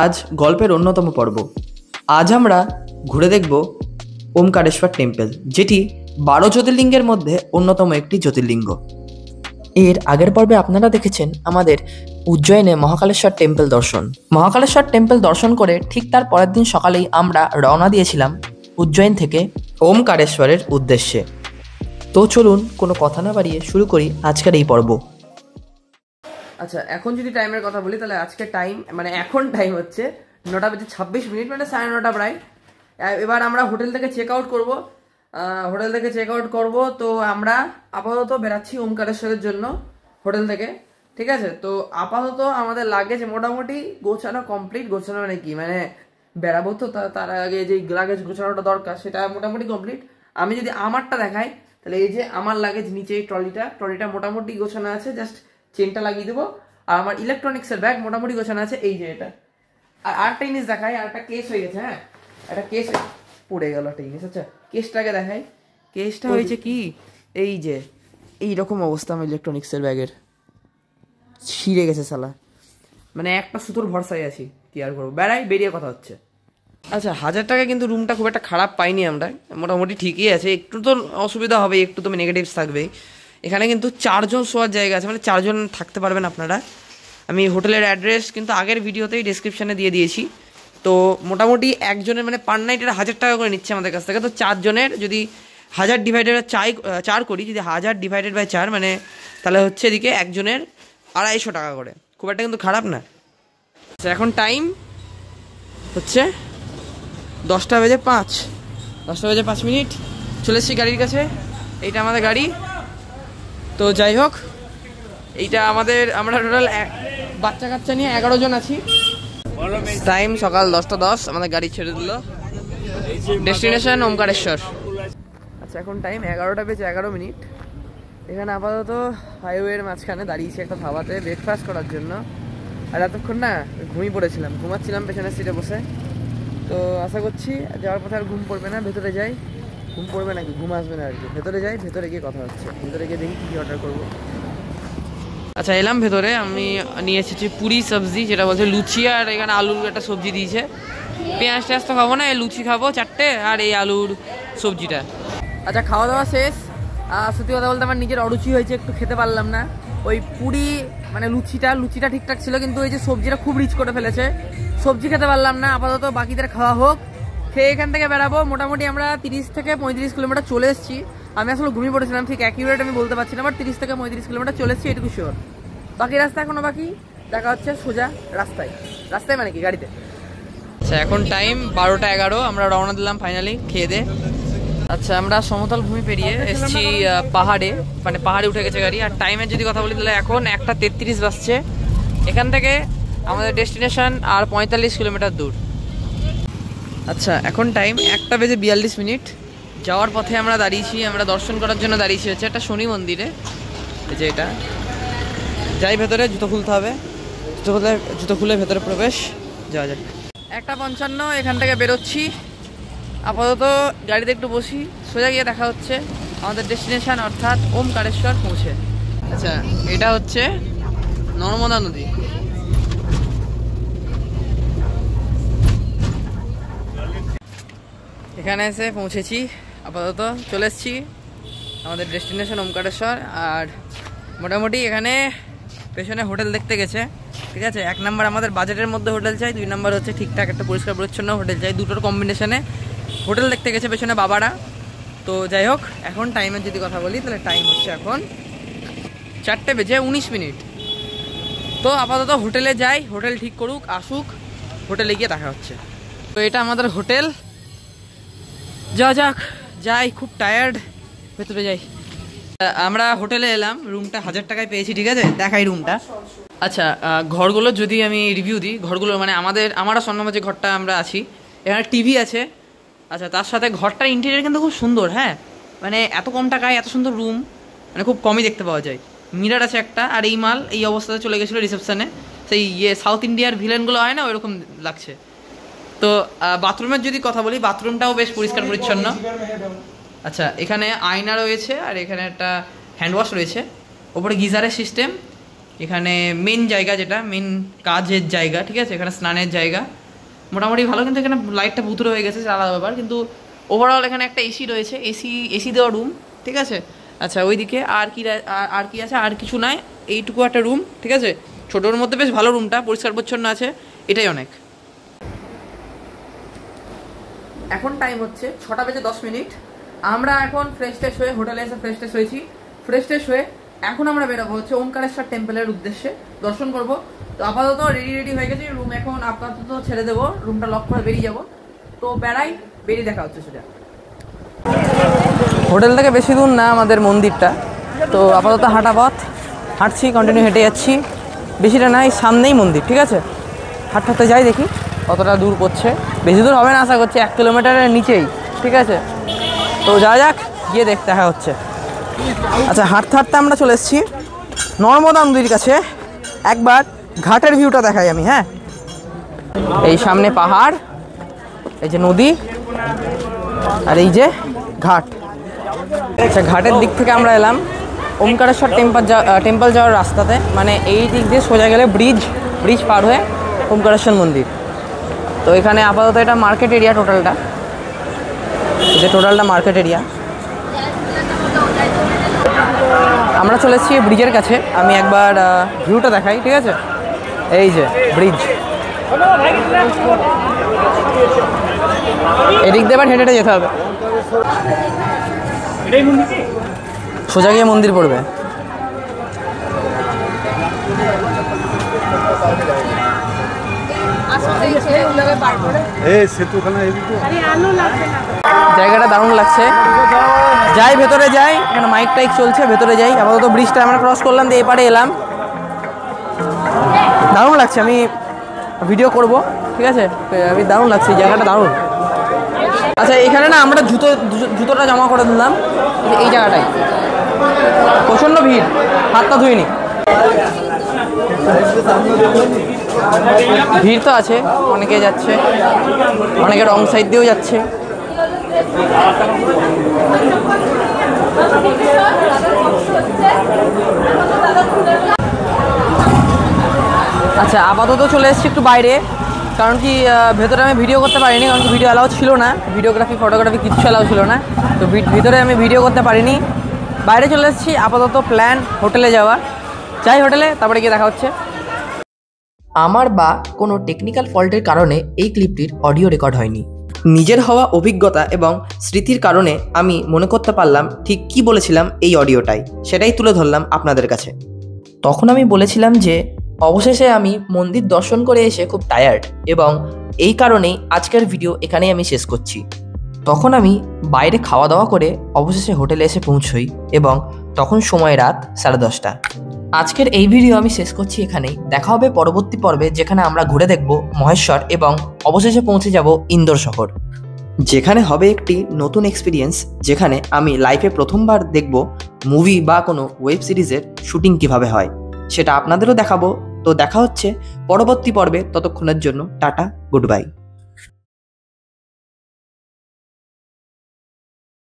আজ গল্পের অন্যতম পর্ব। আজ আমরা ঘুরে দেখব ওমকারেশ্বর টেম্পল, যেটি 12 জ্যোতির্লিঙ্গের মধ্যে অন্যতম একটি জ্যোতির্লিঙ্গ। এর আগের পর্বে আপনারা দেখেছেন আমাদের উজ্জয়নে মহাকালেশ্বর টেম্পল দর্শন। মহাকালেশ্বর টেম্পল দর্শন করে ঠিক তার পরের দিন সকালেই আমরা রওনা দিয়েছিলাম উজ্জয়ন থেকে ওমকারেশ্বরের উদ্দেশ্যে। তো চলুন কোনো কথা না বাড়িয়ে শুরু করি আজকের এই পর্ব। আচ্ছা, এখন যদি টাইমের কথা বলি তাহলে আজকে টাইম এখন টাইম হচ্ছে 9:26, মানে 9:30 প্রায়। এবার আমরা হোটেল থেকে চেক আউট করব। তো আমরা আপাতত বেরাচ্ছি ওমকারেশ্বরের জন্য হোটেল থেকে, ঠিক আছে। তো আপাতত আমাদের লাগেজ মোটামুটি গোছানো কমপ্লিট। গোছানো মানে কি, বেড়াবো তো তার আগে যে লাগেজ গোছানোটা দরকার সেটা মোটামুটি কমপ্লিট। আমি যদি আমারটা দেখাই তাহলে এই যে আমার লাগেজ নিচে এই ট্রলিটা মোটামুটি গোছানো আছে, জাস্ট চেনটা লাগিয়ে দেবো। আর আমার ইলেকট্রনিক্সের ব্যাগ মোটামুটি গোছানো আছে, এই যে এটা। আর আরেকটা জিনিস দেখাই, আরেকটা কেস হয়ে গেছে। হ্যাঁ, একটা কেস পড়ে গেল একটা জিনিস। আচ্ছা, কেসটাকে দেখাই। কেসটা হয়েছে কি, এই যে এইরকম অবস্থা আমার ইলেকট্রনিক্সের ব্যাগের, ছিঁড়ে গেছে শালা। একটা সুতোর ভরসায় আছি, কি আর করবো। বেরিয়ে কথা হচ্ছে। আচ্ছা, 1000 টাকা কিন্তু রুমটা খুব একটা খারাপ পাইনি আমরা, মোটামুটি ঠিকই আছে। একটু তো অসুবিধা হবে, একটু তো নেগেটিভস থাকবেই। এখানে কিন্তু 4 জন শোয়ার জায়গা আছে, 4 জন থাকতে পারবেন আপনারা। আমি হোটেলের অ্যাড্রেস কিন্তু আগের ভিডিওতেই ডেসক্রিপশানে দিয়ে দিয়েছি। তো মোটামুটি একজনের পার নাইট এটা 1000 টাকা করে নিচ্ছে আমাদের কাছ থেকে। তো 4 জনের যদি 1000 ডিভাইডেড 4 করি, যদি 1000 ডিভাইডেড বাই 4 তাহলে হচ্ছে এদিকে একজনের 250 টাকা করে। খুব একটা কিন্তু খারাপ না। এখন টাইম হচ্ছে 10:05 চলে এসেছি গাড়ির কাছে। এইটা আমাদের গাড়ি। তো যাই হোক, এইটা আমরা টোটাল বাচ্চা কাচ্চা নিয়ে 11 জন আছি। টাইম সকাল 10:10, আমাদের গাড়ি ছেড়ে দিল। ডেস্টিনেশন ওমকারেশ্বর। আচ্ছা, এখন টাইম 11:11। এখানে আপাতত হাইওয়ের মাঝখানে দাঁড়িয়েছি একটা ধাবাতে ব্রেকফাস্ট করার জন্য। আর এতক্ষণ না ঘুমাচ্ছিলাম পেছনের সিটে বসে। তো আশা করছি যাওয়ার পথে আর ঘুম পড়বে না। ভেতরে যাই, ঘুম পড়বে নাকি, ঘুম আসবে না আর কি। ভেতরে যাই, ভেতরে গিয়ে কথা হচ্ছে। ভেতরে গিয়ে দেখি কী অর্ডার করবো। আচ্ছা, এলাম ভেতরে। আমি নিয়ে এসেছি পুরি সবজি, যেটা বলছে লুচি, আর এখানে আলুর একটা সবজি দিয়েছে। পেঁয়াজ টেয়াজ তো খাবো না, এই লুচি খাবো 4টে, আর এই আলুর সবজিটা। আচ্ছা, খাওয়া দাওয়া শেষ। সত্যি কথা বলতে আমার নিজের অরুচি হয়েছে, একটু খেতে পারলাম না। ওই পুরি লুচিটা ঠিকঠাক ছিল, কিন্তু ওই যে সবজিটা খুব রিচ করে ফেলেছে, সবজি খেতে পারলাম না। আপাতত বাকিদের খাওয়া হোক, খেয়ে এখান থেকে বেরাবো। মোটামুটি আমরা 30 থেকে 35 কিলোমিটার চলে এসেছি। আমি আসলে ঘুমিয়ে পড়েছিলাম, ঠিক অ্যাকিউরেট আমি বলতে পারছি না, বাট 30 থেকে 35 কিলোমিটার চলে এসেছি, এটুকু শিওর। বাকি রাস্তা এখনো বাকি, দেখা হচ্ছে সোজা রাস্তায় কি গাড়িতে। আচ্ছা, এখন টাইম 12:11, আমরা রওনা দিলাম ফাইনালি খেয়ে দে। আচ্ছা, আমরা সমতল ভূমি পেরিয়ে এসেছি পাহাড়ে, পাহাড়ে উঠে গেছে গাড়ি। আর টাইমের যদি কথা বলি তাহলে এখন 1:33 বাজছে। এখান থেকে আমাদের ডেস্টিনেশন আর 45 কিলোমিটার দূর। আচ্ছা, এখন টাইম 1:42। যাওয়ার পথে আমরা দর্শন করার জন্য দাঁড়িয়েছি হচ্ছে একটা শনি মন্দিরে, এই যে এটা। যাই ভেতরে, জুতো খুলতে হবে। জুতো খুলে ভেতরে প্রবেশ, যাওয়া যায়। 1:55 এখান থেকে বেরোচ্ছি। আপাতত গাড়িতে একটু বসি, সোজা গিয়ে দেখা হচ্ছে আমাদের ডেস্টিনেশন, অর্থাৎ ওমকারেশ্বর পৌঁছে। আচ্ছা, এটা হচ্ছে নর্মদা নদী। এখানে এসে পৌঁছেছি, আপাতত চলে এসেছি আমাদের ডেস্টিনেশন ওমকারেশ্বর। আর মোটামুটি এখানে পেছনে হোটেল দেখতে গেছে, ঠিক আছে। 1 নম্বর আমাদের বাজেটের মধ্যে হোটেল চাই, 2 নম্বর হচ্ছে ঠিকঠাক একটা পরিষ্কার পরিচ্ছন্ন হোটেল চাই। দুটোর কম্বিনেশনে হোটেল দেখতে গেছে পেছনে বাবারা। তো যাই হোক, এখন টাইমের যদি কথা বলি তাহলে টাইম হচ্ছে এখন 4:19। তো আপাতত হোটেলে যাই, হোটেল ঠিক করুক, আসুক, হোটেলে গিয়ে দেখা হচ্ছে। তো এটা আমাদের হোটেল, যাই, খুব টায়ার্ড, ভেতরে যাই। আমরা হোটেলে এলাম, রুমটা 1000 টাকায় পেয়েছি, ঠিক আছে। দেখাই রুমটা। আচ্ছা, ঘরগুলো যদি আমি রিভিউ দিই, ঘরগুলো আমরা স্বর্ণমা যে ঘরটা আমরা আছি, এখানে টিভি আছে। আচ্ছা, তার সাথে ঘরটার ইন্টেরিয়ার কিন্তু খুব সুন্দর। হ্যাঁ, এত কম টাকায় এত সুন্দর রুম খুব কমই দেখতে পাওয়া যায়। মিরার আছে একটা, আর এই মাল এই অবস্থাতে চলে গেছিলো রিসেপশনে, সেই সাউথ ইন্ডিয়ার ভিলেনগুলো হয় না, ওইরকম লাগছে। তো বাথরুমের যদি কথা বলি, বাথরুমটাও বেশ পরিষ্কার পরিচ্ছন্ন। আচ্ছা, এখানে আয়না রয়েছে, আর এখানে একটা হ্যান্ড ওয়াশ রয়েছে, ওপরে গিজারের সিস্টেম। এখানে মেন জায়গা, যেটা মেন কাজের জায়গা, ঠিক আছে, এখানে স্নানের জায়গা মোটামুটি ভালো, কিন্তু এখানে লাইটটা ভুতুরে হয়ে গেছে, আলাদা ব্যাপার। কিন্তু ওভারঅল এখানে একটা এসি রয়েছে, এসি দেওয়া রুম, ঠিক আছে। আচ্ছা, ওইদিকে আর কি আছে, আর কিছু নাই, এইটুকু একটা রুম, ঠিক আছে। ছোটোর মধ্যে বেশ ভালো রুমটা, পরিষ্কার পরিচ্ছন্ন আছে, এটাই অনেক। এখন টাইম হচ্ছে 6:10। আমরা এখন ফ্রেশ ট্রেশ হয়ে হোটেলে এসে ফ্রেশ ট্রেশ হয়ে এখন আমরা বেরোবো হচ্ছে ওমকারেশ্বর টেম্পলের উদ্দেশ্যে, দর্শন করব। তো আপাতত রেডি হয়ে গেছি, রুম এখন আপাতত ছেড়ে দেবো, রুমটা লক করে বেরিয়ে যাবো। তো বেরিয়ে দেখা হচ্ছে সেটা। হোটেল থেকে বেশি দূর না আমাদের মন্দিরটা, তো আপাতত হাঁটছি, কন্টিনিউ হেঁটে যাচ্ছি, বেশিটা নাই, সামনেই মন্দির, ঠিক আছে। হাঁটতে যাই, দেখি কতটা দূর পড়ছে, বেশি দূর হবে না আশা করছি, 1 কিলোমিটারের নিচেই, ঠিক আছে। তো যাওয়া যাক, গিয়ে দেখা হচ্ছে। আচ্ছা, হাঁটতে আমরা চলে এসেছি নর্মদা নদীর কাছে। একবার ঘাটের ভিউটা দেখাই আমি, হ্যাঁ। এই সামনে পাহাড়, এই যে নদী, আর এই যে ঘাট। আচ্ছা, ঘাটের দিক থেকে আমরা এলাম ওমকারেশ্বর টেম্পল যাওয়ার রাস্তাতে, মানে এই দিক দিয়ে সোজা গেলে ব্রিজ পার হয়ে ওমকারেশ্বর মন্দির। তো এখানে আপাতত এটা মার্কেট এরিয়া, টোটালটা মার্কেট এরিয়া। আমরা চলে এসেছি ব্রিজের কাছে, আমি একবার ভিউটা দেখাই, ঠিক আছে। এই যে ব্রিজ, এদিক দিয়ে এবার হেঁটে যেতে হবে, সোজা গিয়ে মন্দির পড়বে। জায়গাটা দারুণ লাগছে, যাই ভেতরে যাই, এখানে মাইক টাইক চলছে, ভেতরে যাই। আপাতত ব্রিজটা আমরা ক্রস করলাম, দিয়ে এপারে এলাম, দারুণ লাগছে, আমি ভিডিও করব, ঠিক আছে। আমি দারুণ লাগছে, জায়গাটা দারুণ। আচ্ছা, এখানে না আমরা জুতোটা জমা করে দিলাম এই জায়গাটায়, প্রচণ্ড ভিড়, হাতটা ধুইনি, ভিড় তো আছে, অনেকে যাচ্ছে, অনেকে রং সাইড দিয়েও যাচ্ছে। আচ্ছা, আপাতত চলে এসেছি একটু বাইরে, কারণ কি ভেতরে আমি ভিডিও করতে পারিনি, কারণ কি ভিডিও অ্যালাউ ছিল না, ফটোগ্রাফি কিচ্ছু অ্যালাউ ছিল না। তো ভিতরে আমি ভিডিও করতে পারিনি, বাইরে চলে এসেছি। আপাতত প্ল্যান হোটেলে যাওয়া, যাই হোটেলে, তারপরে গিয়ে দেখা হচ্ছে। আমার বা কোনো টেকনিক্যাল ফল্টের কারণে এই ক্লিপটির অডিও রেকর্ড হয়নি। নিজের হওয়া অভিজ্ঞতা এবং স্মৃতির কারণে আমি মনে করতে পারলাম ঠিক কি বলেছিলাম এই অডিওটাই, সেটাই তুলে ধরলাম আপনাদের কাছে। তখন আমি বলেছিলাম যে অবশেষে আমি মন্দির দর্শন করে এসে খুব টায়ার্ড, এবং এই কারণেই আজকের ভিডিও এখানেই আমি শেষ করছি। তখন আমি বাইরে খাওয়া দাওয়া করে অবশেষে হোটেলে এসে পৌঁছই, এবং তখন সময় রাত 10:30। আজকের এই ভিডিও আমি শেষ করছি এখানেই। দেখা হবে পরবর্তী পর্বে, যেখানে আমরা ঘুরে দেখব মহেশ্বর এবং অবশেষে পৌঁছে যাব ইন্দোর শহর, যেখানে হবে একটি নতুন এক্সপিরিয়েন্স, যেখানে আমি লাইফে প্রথমবার দেখব মুভি বা কোনো ওয়েব সিরিজের শুটিং কিভাবে হয়, সেটা আপনাদেরও দেখাবো। তো দেখা হচ্ছে পরবর্তী পর্বে, ততক্ষণের জন্য টাটা, গুড বাই।